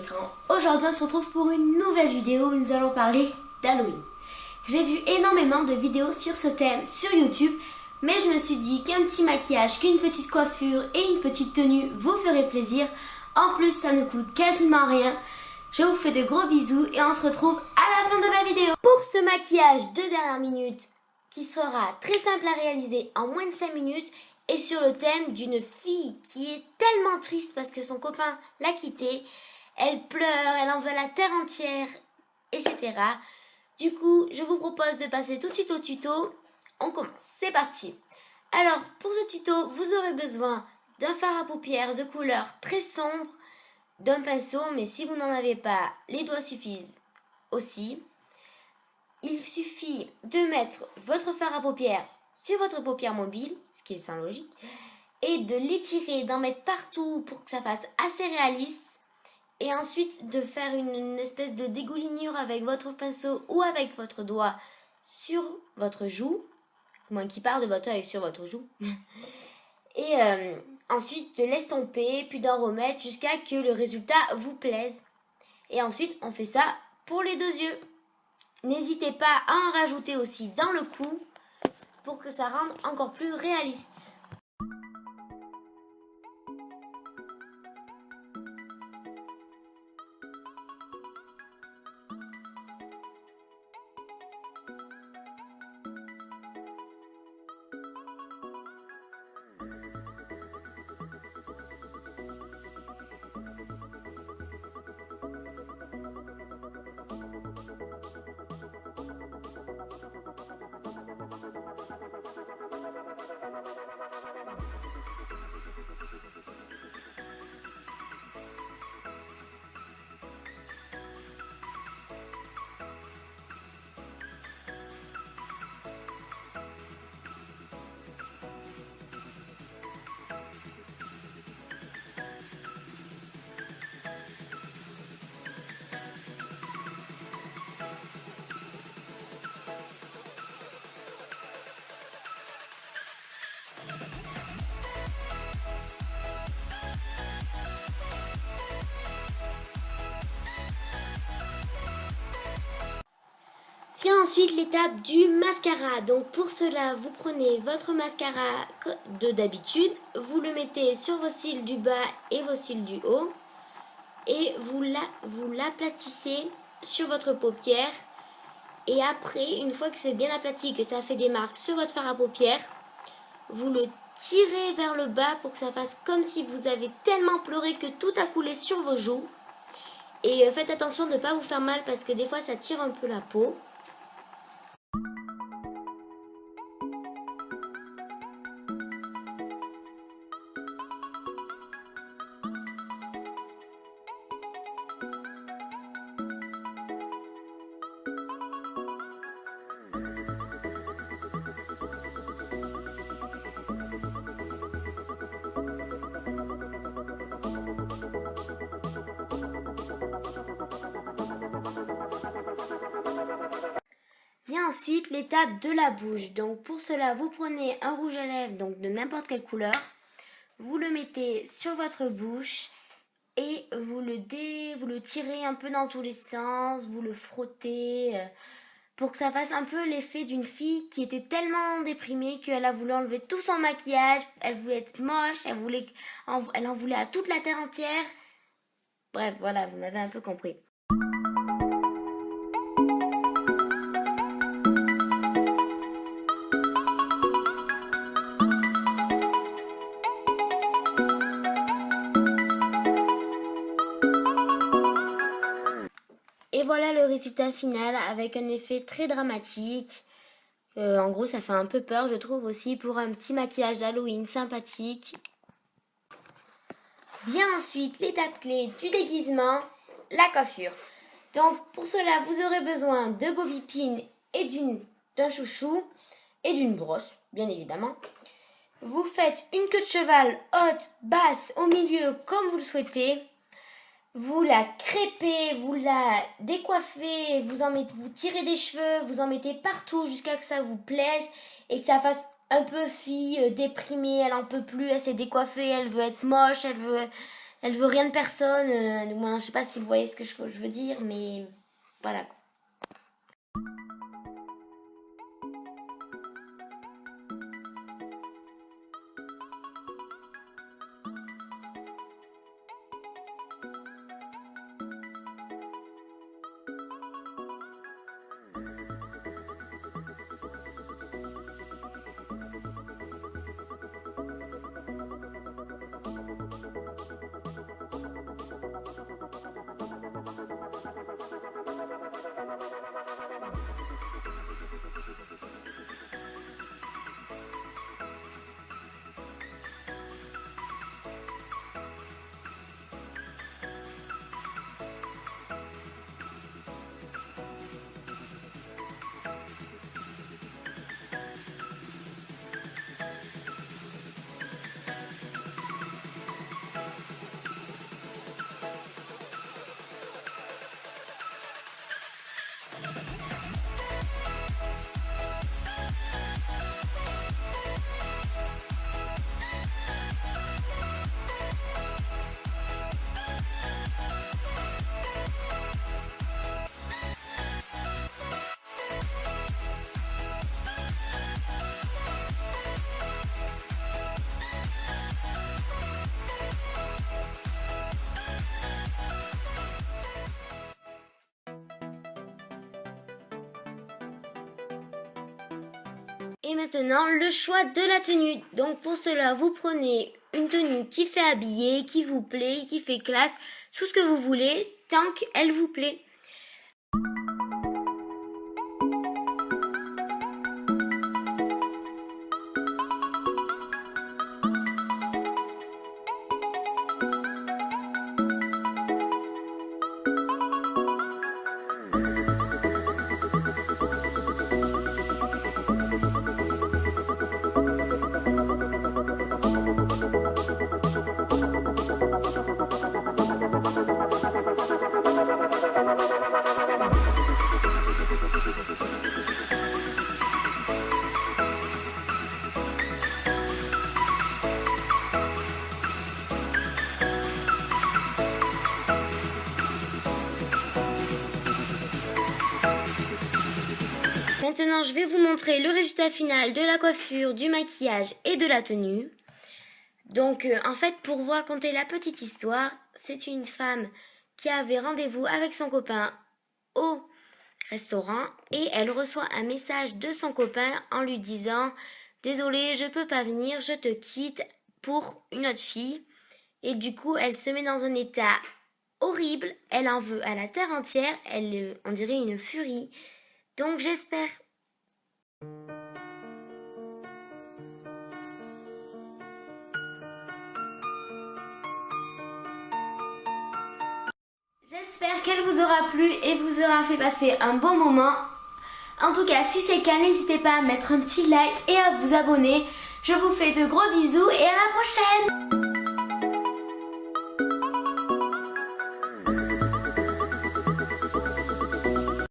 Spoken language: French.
écran. Aujourd'hui on se retrouve pour une nouvelle vidéo où nous allons parler d'Halloween. J'ai vu énormément de vidéos sur ce thème sur YouTube, mais je me suis dit qu'un petit maquillage, qu'une petite coiffure et une petite tenue vous ferait plaisir. En plus ça ne coûte quasiment rien. Je vous fais de gros bisous et on se retrouve à la fin de la vidéo. Pour ce maquillage de dernière minute qui sera très simple à réaliser en moins de 5 minutes et sur le thème d'une fille qui est tellement triste parce que son copain l'a quittée, elle pleure, elle en veut la terre entière, etc. Du coup, je vous propose de passer tout de suite au tuto. On commence, c'est parti. Alors, pour ce tuto, vous aurez besoin d'un fard à paupières de couleur très sombre, d'un pinceau, mais si vous n'en avez pas, les doigts suffisent aussi. Il suffit de mettre votre fard à paupières sur votre paupière mobile, ce qui est sans logique, et de l'étirer, d'en mettre partout pour que ça fasse assez réaliste, et ensuite de faire une espèce de dégoulinure avec votre pinceau ou avec votre doigt sur votre joue, moins qui part de votre œil sur votre joue, et ensuite de l'estomper, puis d'en remettre jusqu'à que le résultat vous plaise. Et ensuite on fait ça pour les deux yeux. N'hésitez pas à en rajouter aussi dans le cou pour que ça rende encore plus réaliste. Vient ensuite l'étape du mascara. Donc pour cela, vous prenez votre mascara de d'habitude, vous le mettez sur vos cils du bas et vos cils du haut et vous l'aplatissez sur votre paupière. Et après, une fois que c'est bien aplati, que ça fait des marques sur votre fard à paupières, vous le tirez vers le bas pour que ça fasse comme si vous avez tellement pleuré que tout a coulé sur vos joues. Et faites attention de ne pas vous faire mal parce que des fois ça tire un peu la peau. Vient ensuite l'étape de la bouche. Donc pour cela, vous prenez un rouge à lèvres donc de n'importe quelle couleur, vous le mettez sur votre bouche et vous le tirez un peu dans tous les sens, vous le frottez pour que ça fasse un peu l'effet d'une fille qui était tellement déprimée qu'elle a voulu enlever tout son maquillage, elle voulait être moche, elle en voulait à toute la terre entière. Bref, voilà, vous m'avez un peu compris. Et voilà le résultat final avec un effet très dramatique. En gros, ça fait un peu peur, je trouve aussi, pour un petit maquillage d'Halloween sympathique. Vient ensuite l'étape clé du déguisement, la coiffure. Donc pour cela, vous aurez besoin de bobby pin et d'un chouchou et d'une brosse, bien évidemment. Vous faites une queue de cheval haute, basse, au milieu, comme vous le souhaitez. Vous la crêpez, vous la décoiffez, vous tirez des cheveux, vous en mettez partout jusqu'à que ça vous plaise et que ça fasse un peu fille déprimée, elle en peut plus, elle s'est décoiffée, elle veut être moche, Elle veut rien de personne. Du moins, je sais pas si vous voyez ce que je veux dire, mais voilà quoi. Et maintenant, le choix de la tenue. Donc pour cela, vous prenez une tenue qui fait habiller, qui vous plaît, qui fait classe, tout ce que vous voulez, tant qu'elle vous plaît. Maintenant, je vais vous montrer le résultat final de la coiffure, du maquillage et de la tenue. Donc, en fait, pour vous raconter la petite histoire, c'est une femme qui avait rendez-vous avec son copain au restaurant et elle reçoit un message de son copain en lui disant « Désolée, je peux pas venir, je te quitte pour une autre fille. » Et du coup, elle se met dans un état horrible, elle en veut à la terre entière, on dirait une furie. Donc j'espère qu'elle vous aura plu et vous aura fait passer un bon moment. En tout cas, si c'est le cas, n'hésitez pas à mettre un petit like et à vous abonner. Je vous fais de gros bisous et à la prochaine!